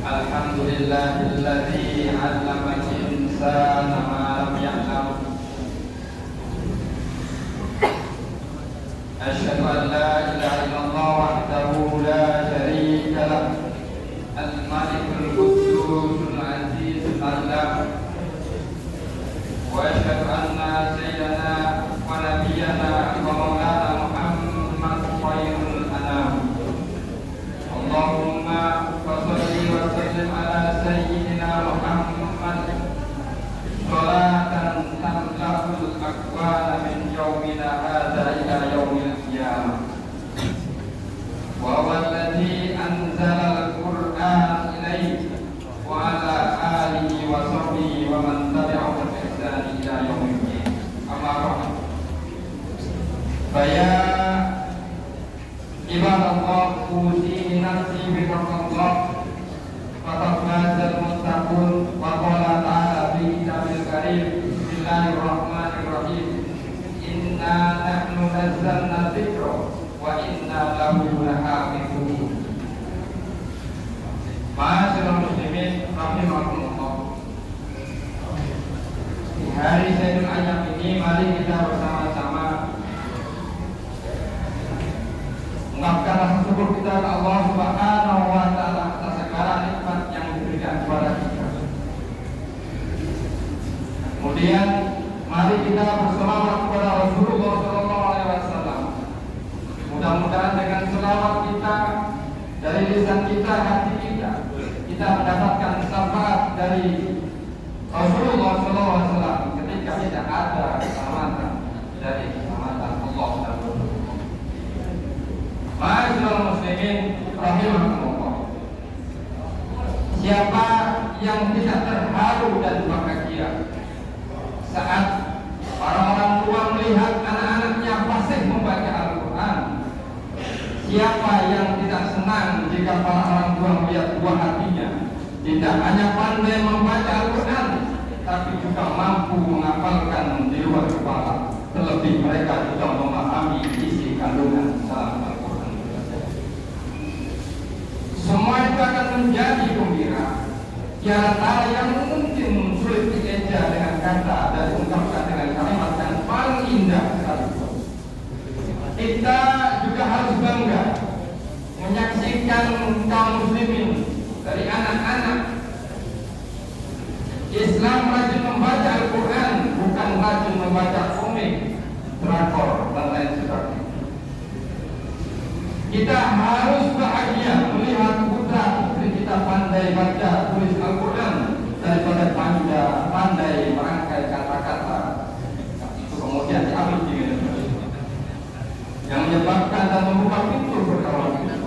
Alhamdulillahilladzi 'allamal insana ma lam ya'lam. Asyhadu an la ilaha illallah wahdahu la syarika lah. Al-Malikul Quddus Al-Aziz Al-Alam. Wa asyhadu anna sayyidana wa nabiyyana wa maulana Muhammad khairul anam. Allahumma shalli wa sallim ala sayyidina Muhammad salatan tamla'ul aqwala min yaumina hadza ila yaumil qiyamah. Wa huwa alladzi anzala al-Qur'ana ilayka wa ala alihi wa sahbihi wa man tabi'ahu bi ihsan ila yaumil qiyamah. Amma ba'd. Faya ibadallah usihi nafsi bitaqwallah faqad fazal muttaqun wa qala ta'ala fi kitabil karim bismillahirrahmanirrahim inna nahnu nazzalna dzikra wa inna lahu lahafizun. Ma'asyiral muslimin rahimakumullah. Di hari Sayyidul Ayyam ini mari kita bersama-sama mengabdikan syukur kita kepada Allah Subhanahu wa taala atas segala nikmat yang diberikan kepada kita. Kemudian mari kita berselawat kepada Rasulullah sallallahu alaihi wasallam. Mudah-mudahan dengan selawat kita dari lisan kita, hati kita mendapatkan syafaat dari Rasulullah sallallahu alaihi wasallam ketika tidak ada keselamatan dari keselamatan Allah dan Rasul. Ma'asyiral muslimin rahimakumullah. Siapa yang tidak terharu dan bahagia saat para orang tua melihat anak-anaknya fasih membaca Al-Quran? Siapa yang tidak senang jika para orang tua melihat buah hatinya tidak hanya pandai membaca Al-Quran, tapi juga mampu menghafalkan di luar kepala, terlebih mereka juga memahami isi kandungan dalam Al-Quran. Semua itu akan menjadi gembira. Tiada yang mungkin sulit dieja dengan kata dan diungkapkan dengan kalimat yang paling indah sekalipun. Kita juga harus bangga menyaksikan kaum muslimin dari anak-anak Islam rajin membaca Al-Quran, bukan rajin membaca komik, drakor, dan lain sebagainya. Kita harus bahagia melihat putra putri kita pandai baca tulis Al-Quran daripada pandai merangkai kata-kata itu kemudian diambil dengan yang menyebabkan dan membuka pintu perkawinan.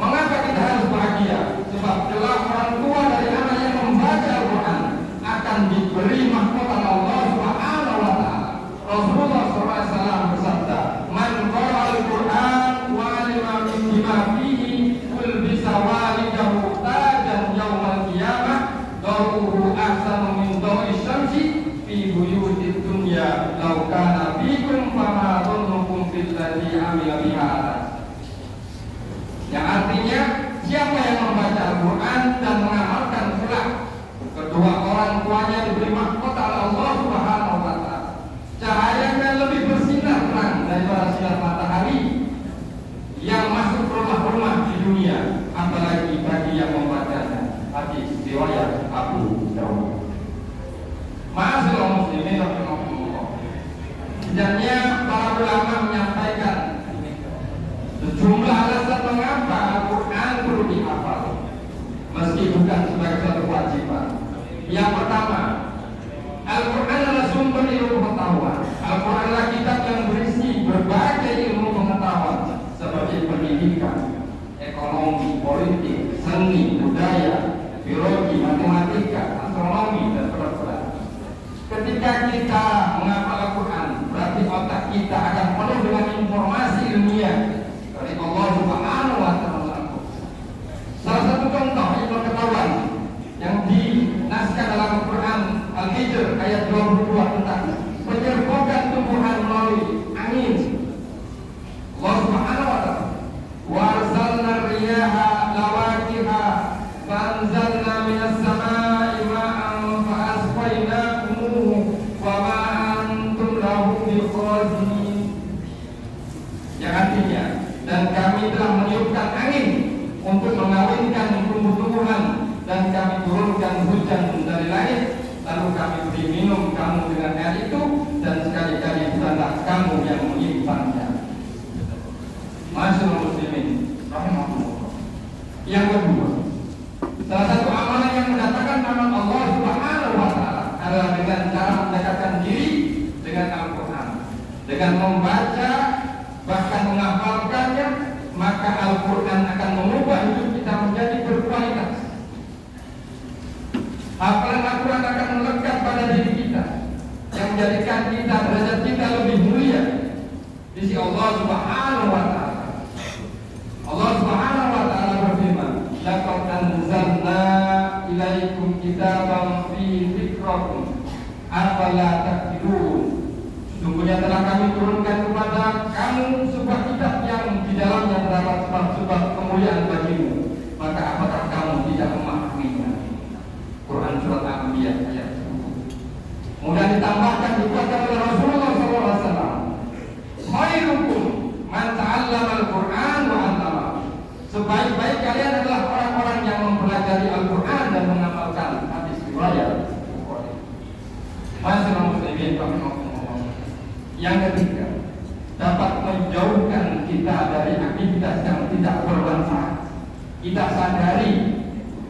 Mengapa kita harus bahagia? Sebab kelak orang tua dari anak yang membaca Al-Quran akan diberi mahkota Allah Subhanahu wa Ta'ala. Rasulullah SAW bersabda, "Man qara'a Al-Quran wa 'alima bima fihi ulbisa walidahu tajan yaumal qiyamah daruhu ahsanu min dawi syamsi fi buyutid dunya law kana bikum fama dhunnukum billadhi amila biha." Yang artinya, siapa yang membaca Al-Quran dan mengamalkan pula, kedua orang tuanya diberi mahkota oleh Allah Subhanahu wa Ta'ala. Cahayanya lebih bersinar terang daripada sinar matahari yang masuk rumah-rumah di dunia, apalagi bagi yang membacanya. Hadis riwayat Abu Dawud. Ma'asyiral muslimin rahimakumullah. Sebenarnya para ulama menyampaikan sejumlah alasan mengapa Al-Quran perlu dihafal, meski bukan sebagai suatu kewajiban. Yang pertama, Al-Quran adalah sumber ilmu pengetahuan. Al-Quran adalah kitab yang berisi berbagai ilmu pengetahuan seperti pendidikan, ekonomi, politik, seni, budaya, biologi, matematika, astronomi, dan kedokteran. Ketika kita menghafal Al-Quran, berarti otak kita akan penuh dengan informasi ilmiah dari Allah Subhanahu wa Ta'ala. Salah satu contoh ilmu pengetahuan yang dinaskan dalam Al-Quran Al-Hijr ayat 22 tentang penyerbukan tumbuhan melalui angin. Allah Subhanahu wa Ta'ala, "Wa arsalna riyaha lawaqiha fa anzalna minas samaa'i ma'an fa asqaynakumuhu wa ma antum lahu biqadhin." Yang artinya, dan kami telah meniupkan angin untuk mengawinkan tumbuh-tumbuhan, dan kami turunkan hujan dari langit, lalu kami beri minum kamu dengan air itu, dan sekali-kali bukanlah kamu yang menyimpannya. Ma'asyiral muslimin rahimahumullah. Yang kedua, salah satu amalan yang mendatangkan rahmat Allah Subhanahu wa Ta'ala adalah dengan cara mendekatkan diri dengan Al-Quran, dengan membaca bahkan menghafalkannya, maka Al-Quran akan mengubah hidup kita menjadi berkualitas. Hafalan Al-Quran akan melekat pada diri kita, yang menjadikan kita derajat kita lebih mulia di sisi Allah Subhanahu wa Ta'ala. Allah Subhanahu wa Ta'ala berfirman, "Laqad anzalna ilaikum kitaban fihi dzikrakum afala ta'qilun." Sungguhnya telah kami turunkan kepada kamu sebuah kitab yang di dalamnya terdapat sebab kemuliaan bagimu, maka apakah kamu tidak memahaminya? Quran surat Al-Anbiya ayat 10. Kemudian ditambahkan dikuatkan oleh Rasulullah SAW, "Khairukum man ta'allama Al-Quran wa 'allama." Sebaik-baik kalian adalah orang-orang yang mempelajari Al-Quran dan mengamalkan. Hadis riwayat Bukhari. Ma'asyiral muslimin rahimahumullah. Yang ketiga, dapat menjauhkan kita dari aktivitas yang tidak bermanfaat. Kita sadari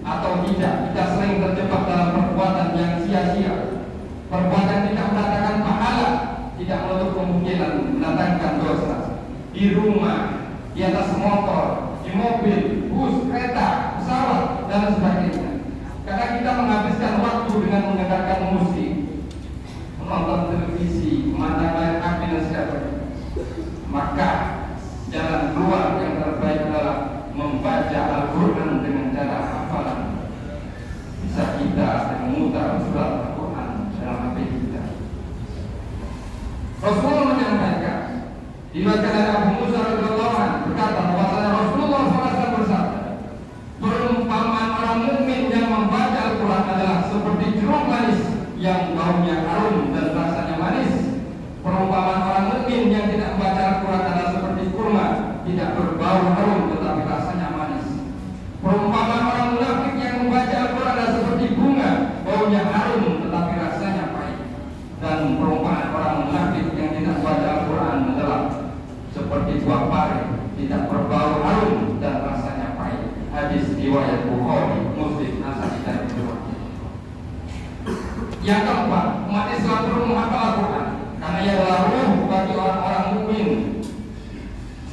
atau tidak, kita sering terjebak dalam perbuatan yang sia-sia, perbuatan tidak mendatangkan pahala, tidak menutup kemungkinan mendatangkan dosa. Di rumah, di atas motor, di mobil, bus, kereta, pesawat, dan sebagainya. Karena kita menghabiskan waktu dengan mendengarkan musik, menonton televisi, memandang layar HP dan sebagainya, maka jalan keluar yang terbaik adalah membaca Al-Quran dengan cara hafalan. Bisa kita memutar surat Al-Quran dalam HP kita. Rasulullah menyampaikan, diriwayatkan dari Abu Musa radhiyallahu anhu berkata bahwasanya Rasulullah SAW bersabda, "Perumpamaan orang mukmin yang membaca Al-Quran adalah seperti jeruk manis yang baunya harum dan rasanya manis. Perumpamaan orang mukmin yang tidak membaca Al-Quran adalah seperti kurma, tidak berbau harum riwayat Bukhari, Muslim, Nasai dan Ibnu Majah. Yang keempat, umat Islam perlu menghafal Al-Quran karena ia adalah ruh bagi orang-orang mukmin.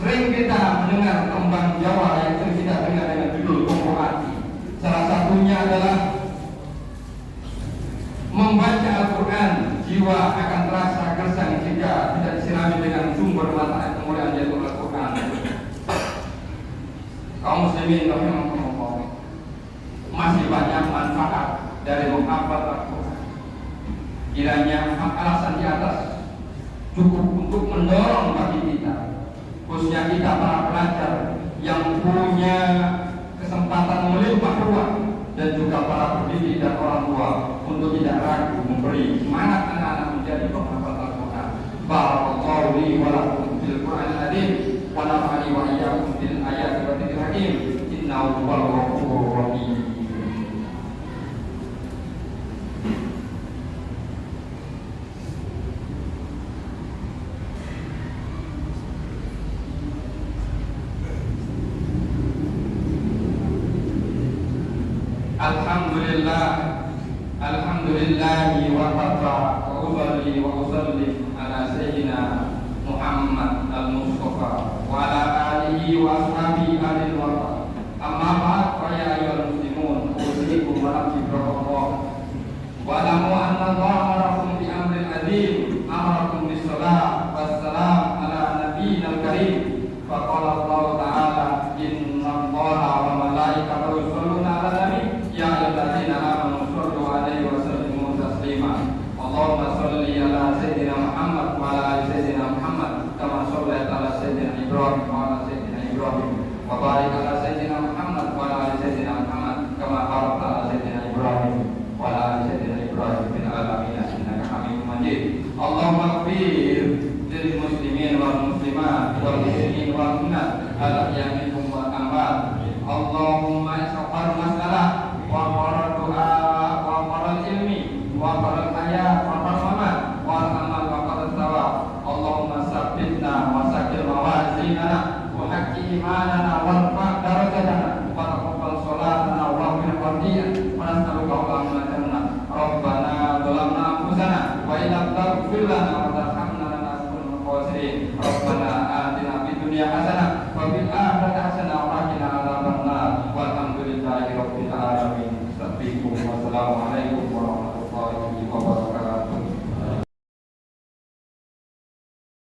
Sering kita mendengar tembang Jawa yang sering kita dengar dengan judul Kompo Hati. Salah satunya adalah membaca Al-Quran, jiwa akan terasa gersang jika tidak disirami dengan sumber mata kemuliaan yaitu Al-Quran. Kaum muslimin rahimakumullah, masih banyak manfaat dari menghafal Al-Quran. Kiranya alasan di atas cukup untuk mendorong bagi kita, khususnya kita para pelajar yang punya kesempatan melimpah ruang, dan juga para pendidik dan orang tua untuk tidak ragu memberi semangat anak-anak menjadi penghafal Al-Quran. Barakallahu li wa lakum fil Qur'anil azim wa nafa'ani wa iyyakum bil ayati wa dzikril hakim. Innahu huwal ghafurur rahim. Alhamdulillahi wa kafa wa usalli wa usallim ala sayyidina Muhammad al-Mustafa wa ala alihi wa ashabihi alil wafa. Amma ba'd, fa ya ayyuhal muslimun, usikum wa nafsi bittaqwa. Wa alamu anna Allah amarakum bi amrin azim, amarakum bis salat wassalam ala nabiyyil karim. Fa qala Allah ta'ala, inna Allaha wa malaikatahu yusholluna 'alan nabi ya ayyuhalladzina amanu shollu 'alaihi wa sallimu taslima. Allahumma sholli ala sayyidina Muhammad wa ala ali sayyidina Muhammad kama shallaita ala sayyidina Ibrahim wa ala sayyidina Ibrahim wa barik ala sayyidina Muhammad wa ala ali sayyidina Muhammad kama barakta ala sayyidina Ibrahim wa ala ali sayyidina Ibrahim fil alamin innaka Hamidum Majid. Allahumma ighfir lil muslimin wal muslimat wal muslimin wal mu'minat al-ahya'i minhum wal amwat. Allahumma isaqal masalah wa qarad du'a wa qarad ilmi wa qarad hayat wa qarad mamat wa amal wa qarad thawab. Allahumma sabbitna wa sakil mawazinana wa haqqi imanana wa rfa' darajatana wa taqabbal salatana wa ghfir qadiyana wa nas'aluka al-jannah. Rabbana dhalamna anfusana wa illam taghfir lana